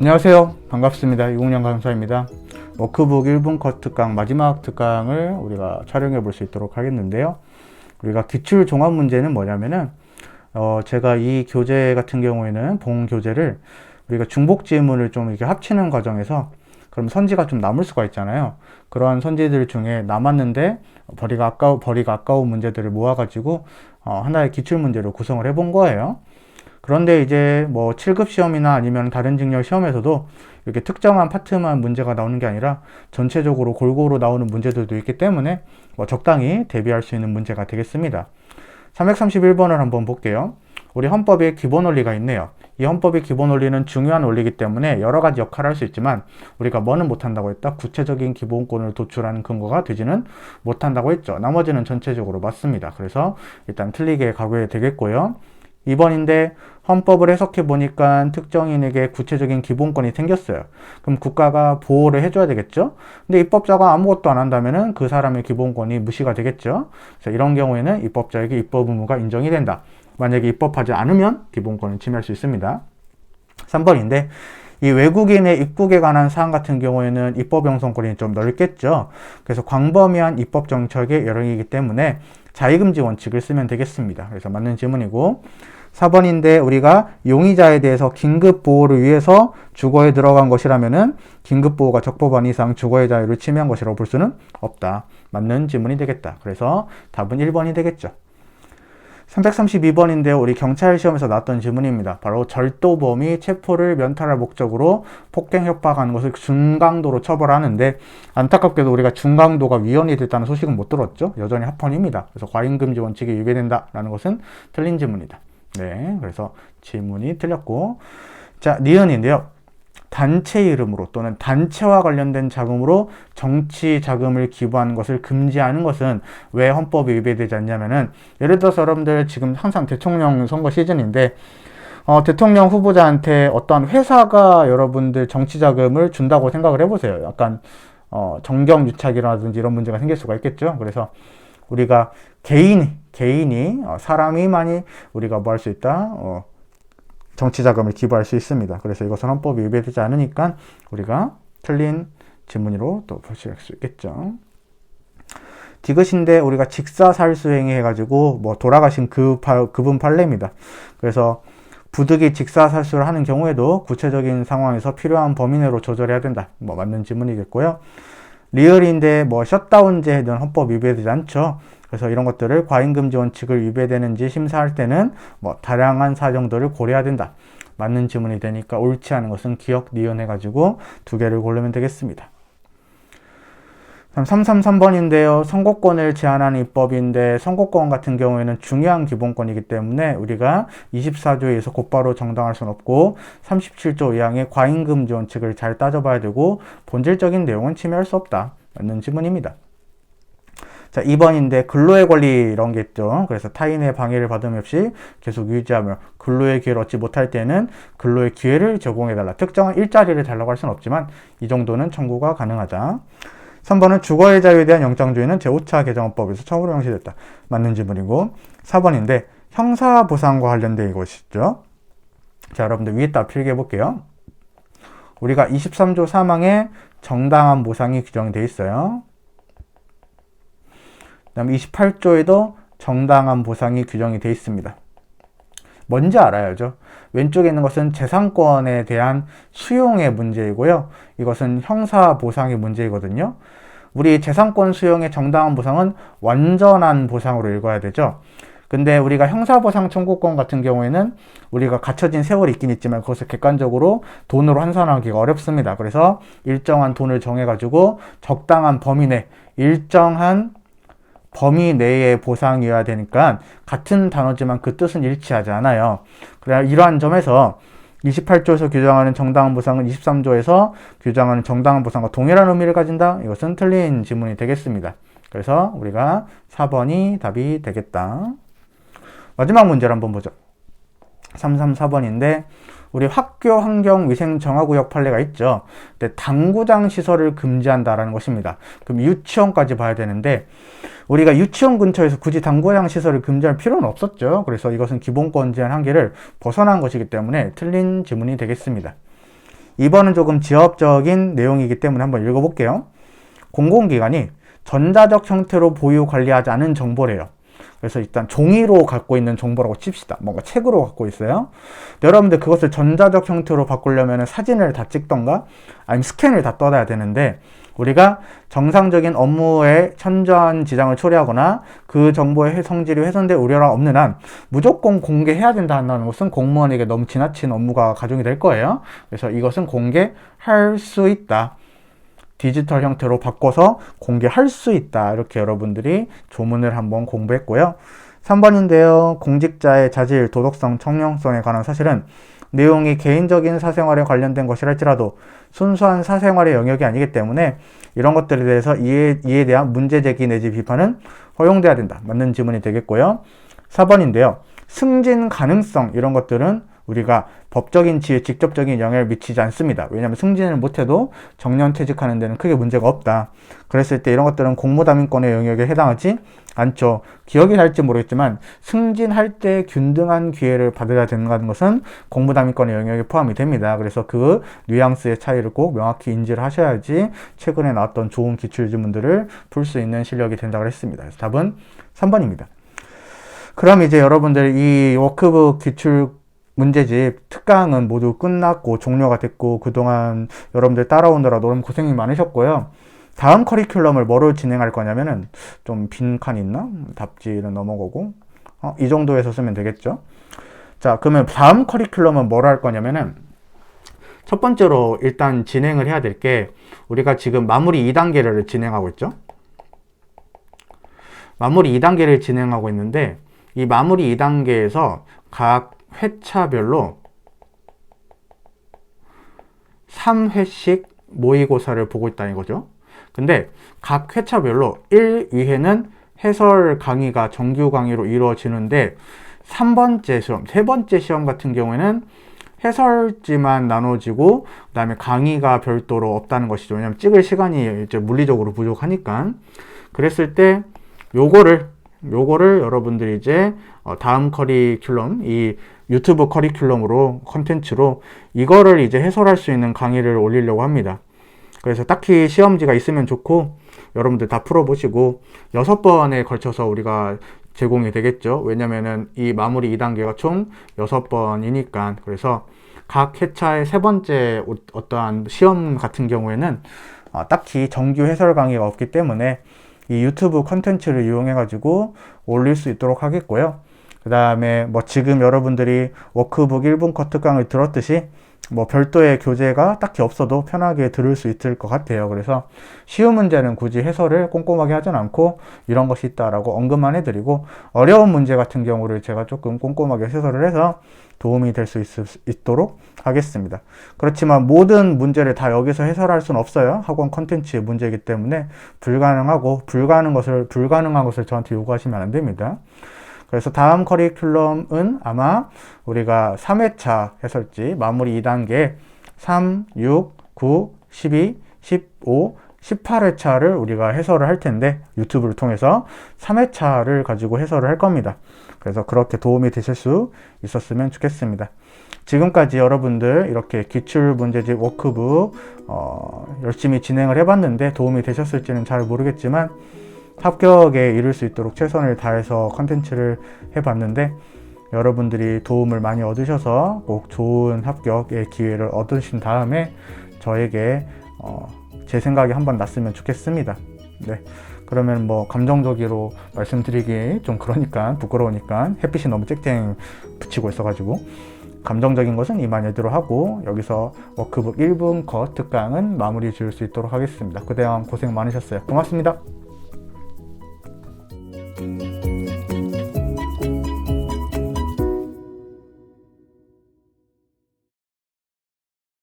안녕하세요. 반갑습니다. 이공영 강사입니다. 워크북 1분 컷 특강 마지막 특강을 우리가 촬영해 볼 수 있도록 하겠는데요. 우리가 기출 종합 문제는 뭐냐면은 제가 이 교재 같은 경우에는 본 교재를 우리가 중복 지문을 좀 이렇게 합치는 과정에서 그럼 선지가 좀 남을 수가 있잖아요. 그러한 선지들 중에 남았는데 버리가 아까운 문제들을 모아가지고 하나의 기출 문제로 구성을 해본 거예요. 그런데 이제 뭐 7급 시험이나 아니면 다른 직렬 시험에서도 이렇게 특정한 파트만 문제가 나오는 게 아니라 전체적으로 골고루 나오는 문제들도 있기 때문에 적당히 대비할 수 있는 문제가 되겠습니다. 331번을 한번 볼게요. 우리 헌법에 기본 원리가 있네요. 이 헌법의 기본 원리는 중요한 원리이기 때문에 여러 가지 역할을 할 수 있지만 우리가 뭐는 못한다고 했다? 구체적인 기본권을 도출하는 근거가 되지는 못한다고 했죠. 나머지는 전체적으로 맞습니다. 그래서 일단 틀리게 가고야 되겠고요. 2번인데 헌법을 해석해 보니까 특정인에게 구체적인 기본권이 생겼어요. 그럼 국가가 보호를 해줘야 되겠죠? 근데 입법자가 아무것도 안 한다면은 그 사람의 기본권이 무시가 되겠죠? 그래서 이런 경우에는 입법자에게 입법 의무가 인정이 된다. 만약에 입법하지 않으면 기본권을 침해할 수 있습니다. 3번인데 이 외국인의 입국에 관한 사항 같은 경우에는 입법 형성권이 좀 넓겠죠. 그래서 광범위한 입법 정책의 여력이기 때문에 자의금지 원칙을 쓰면 되겠습니다. 그래서 맞는 질문이고 4번인데 우리가 용의자에 대해서 긴급보호를 위해서 주거에 들어간 것이라면은 긴급보호가 적법한 이상 주거의 자유를 침해한 것이라고 볼 수는 없다. 맞는 질문이 되겠다. 그래서 답은 1번이 되겠죠. 332번인데요. 우리 경찰 시험에서 나왔던 질문입니다. 바로 절도범이 체포를 면탈할 목적으로 폭행 협박하는 것을 중강도로 처벌하는데 안타깝게도 우리가 중강도가 위헌이 됐다는 소식은 못 들었죠. 여전히 합헌입니다. 그래서 과잉금지 원칙이 위배된다라는 것은 틀린 질문이다. 네, 그래서 질문이 틀렸고, 자, 니은인데요. 단체 이름으로 또는 단체와 관련된 자금으로 정치 자금을 기부하는 것을 금지하는 것은 왜 헌법에 위배되지 않냐면은, 예를 들어서 여러분들 지금 항상 대통령 선거 시즌인데 대통령 후보자한테 어떠한 회사가 여러분들 정치 자금을 준다고 생각을 해보세요. 약간 정경유착이라든지 이런 문제가 생길 수가 있겠죠. 그래서 우리가 개인이 사람이만이 우리가 뭐 할 수 있다? 정치 자금을 기부할 수 있습니다. 그래서 이것은 헌법이 위배되지 않으니까 우리가 틀린 질문으로 또 표시할 수 있겠죠. 디귿인데 우리가 직사살수행위 해가지고 뭐 돌아가신 그분 판례입니다. 그래서 부득이 직사살수를 하는 경우에도 구체적인 상황에서 필요한 범위 내로 조절해야 된다. 뭐 맞는 질문이겠고요. 리얼인데 뭐 셧다운제는 헌법 위배되지 않죠. 그래서 이런 것들을 과잉금지 원칙을 위배되는지 심사할 때는 뭐 다양한 사정들을 고려해야 된다. 맞는 질문이 되니까 옳지 않은 것은 기억, 니은 해가지고 두 개를 고르면 되겠습니다. 다음 333번인데요. 선거권을 제한하는 입법인데 선거권 같은 경우에는 중요한 기본권이기 때문에 우리가 24조에서 곧바로 정당할 수는 없고 37조 2항의 과잉금지 원칙을 잘 따져봐야 되고 본질적인 내용은 침해할 수 없다. 맞는 질문입니다. 자, 2번인데 근로의 권리 이런 게 있죠. 그래서 타인의 방해를 받음 없이 계속 유지하며 근로의 기회를 얻지 못할 때는 근로의 기회를 제공해달라. 특정한 일자리를 달라고 할 수는 없지만 이 정도는 청구가 가능하다. 3번은 주거의 자유에 대한 영장주의는 제5차 개정헌법에서 처음으로 명시됐다. 맞는 질문이고 4번인데 형사보상과 관련된 이것이죠. 자, 여러분들 위에다 필기해 볼게요. 우리가 23조 3항에 정당한 보상이 규정되어 있어요. 그 다음에 28조에도 정당한 보상이 규정이 되어 있습니다. 뭔지 알아야죠. 왼쪽에 있는 것은 재산권에 대한 수용의 문제이고요. 이것은 형사보상의 문제이거든요. 우리 재산권 수용의 정당한 보상은 완전한 보상으로 읽어야 되죠. 근데 우리가 형사보상 청구권 같은 경우에는 우리가 갖춰진 세월이 있긴 있지만 그것을 객관적으로 돈으로 환산하기가 어렵습니다. 그래서 일정한 돈을 정해가지고 적당한 범위 내, 일정한 범위 내의 보상이어야 되니까 같은 단어지만 그 뜻은 일치하지 않아요. 그래야 이러한 점에서 28조에서 규정하는 정당한 보상은 23조에서 규정하는 정당한 보상과 동일한 의미를 가진다? 이것은 틀린 지문이 되겠습니다. 그래서 우리가 4번이 답이 되겠다. 마지막 문제를 한번 보죠. 334번인데 우리 학교 환경 위생 정화구역 판례가 있죠. 근데 당구장 시설을 금지한다라는 것입니다. 그럼 유치원까지 봐야 되는데 우리가 유치원 근처에서 굳이 당구장 시설을 금지할 필요는 없었죠. 그래서 이것은 기본권 제한 한계를 벗어난 것이기 때문에 틀린 지문이 되겠습니다. 2번은 조금 지엽적인 내용이기 때문에 한번 읽어볼게요. 공공기관이 전자적 형태로 보유 관리하지 않은 정보래요. 그래서 일단 종이로 갖고 있는 정보라고 칩시다. 뭔가 책으로 갖고 있어요. 여러분들 그것을 전자적 형태로 바꾸려면 사진을 다 찍던가 아니면 스캔을 다 떠야 되는데, 우리가 정상적인 업무에 현저한 지장을 초래하거나 그 정보의 성질이 훼손될 우려가 없는 한 무조건 공개해야 된다는 것은 공무원에게 너무 지나친 업무가 가중이 될 거예요. 그래서 이것은 공개할 수 있다. 디지털 형태로 바꿔서 공개할 수 있다. 이렇게 여러분들이 조문을 한번 공부했고요. 3번인데요. 공직자의 자질, 도덕성, 청렴성에 관한 사실은 내용이 개인적인 사생활에 관련된 것이랄지라도 순수한 사생활의 영역이 아니기 때문에 이런 것들에 대해서 이에 대한 문제 제기 내지 비판은 허용돼야 된다. 맞는 지문이 되겠고요. 4번인데요. 승진 가능성 이런 것들은 우리가 법적인 지위에 직접적인 영향을 미치지 않습니다. 왜냐하면 승진을 못해도 정년퇴직하는 데는 크게 문제가 없다. 그랬을 때 이런 것들은 공무담임권의 영역에 해당하지 않죠. 기억이 날지 모르겠지만 승진할 때 균등한 기회를 받아야 된다는 것은 공무담임권의 영역에 포함이 됩니다. 그래서 그 뉘앙스의 차이를 꼭 명확히 인지를 하셔야지 최근에 나왔던 좋은 기출지문들을 풀 수 있는 실력이 된다고 했습니다. 그래서 답은 3번입니다. 그럼 이제 여러분들 이 워크북 기출 문제집 특강은 모두 끝났고 종료가 됐고 그동안 여러분들 따라오느라 너무 고생이 많으셨고요. 다음 커리큘럼을 뭐로 진행할 거냐면은 좀 빈칸 있나? 답지는 넘어가고 이 정도에서 쓰면 되겠죠. 자, 그러면 다음 커리큘럼은 뭐로 할 거냐면은 첫 번째로 일단 진행을 해야 될 게 우리가 지금 마무리 2단계를 진행하고 있죠. 마무리 2단계를 진행하고 있는데 이 마무리 2단계에서 각 회차별로 3회씩 모의고사를 보고 있다는 거죠. 근데 각 회차별로 1회는 해설 강의가 정규 강의로 이루어지는데 3번째 시험, 세 번째 시험 같은 경우에는 해설지만 나눠지고 그 다음에 강의가 별도로 없다는 것이죠. 왜냐하면 찍을 시간이 이제 물리적으로 부족하니까. 그랬을 때 요거를 여러분들이 이제 다음 커리큘럼, 이 유튜브 커리큘럼으로 컨텐츠로 이거를 이제 해설할 수 있는 강의를 올리려고 합니다. 그래서 딱히 시험지가 있으면 좋고 여러분들 다 풀어보시고 6번에 걸쳐서 우리가 제공이 되겠죠. 왜냐면은 이 마무리 2단계가 총 6번이니까. 그래서 각 회차의 세 번째 어떠한 시험 같은 경우에는 딱히 정규 해설 강의가 없기 때문에 이 유튜브 컨텐츠를 이용해 가지고 올릴 수 있도록 하겠고요. 그 다음에 뭐 지금 여러분들이 워크북 1분 컷 특강을 들었듯이 뭐 별도의 교재가 딱히 없어도 편하게 들을 수 있을 것 같아요. 그래서 쉬운 문제는 굳이 해설을 꼼꼼하게 하진 않고 이런 것이 있다라고 언급만 해드리고 어려운 문제 같은 경우를 제가 조금 꼼꼼하게 해설을 해서 도움이 될 수 있도록 하겠습니다. 그렇지만 모든 문제를 다 여기서 해설할 수는 없어요. 학원 컨텐츠의 문제이기 때문에 불가능한 것을 저한테 요구하시면 안 됩니다. 그래서 다음 커리큘럼은 아마 우리가 3회차 해설지 마무리 2단계 3, 6, 9, 12, 15, 18회차를 우리가 해설을 할 텐데 유튜브를 통해서 3회차를 가지고 해설을 할 겁니다. 그래서 그렇게 도움이 되실 수 있었으면 좋겠습니다. 지금까지 여러분들 이렇게 기출문제집 워크북 열심히 진행을 해봤는데 도움이 되셨을지는 잘 모르겠지만 합격에 이를 수 있도록 최선을 다해서 컨텐츠를 해봤는데 여러분들이 도움을 많이 얻으셔서 꼭 좋은 합격의 기회를 얻으신 다음에 저에게 제 생각이 한번 났으면 좋겠습니다. 네. 그러면 뭐 감정적으로 말씀드리기 좀 그러니까 부끄러우니까 햇빛이 너무 쨍쨍 비치고 있어가지고 감정적인 것은 이만 얘기로 하고 여기서 워크북 1분 컷 특강은 마무리 지을 수 있도록 하겠습니다. 그동안 고생 많으셨어요. 고맙습니다.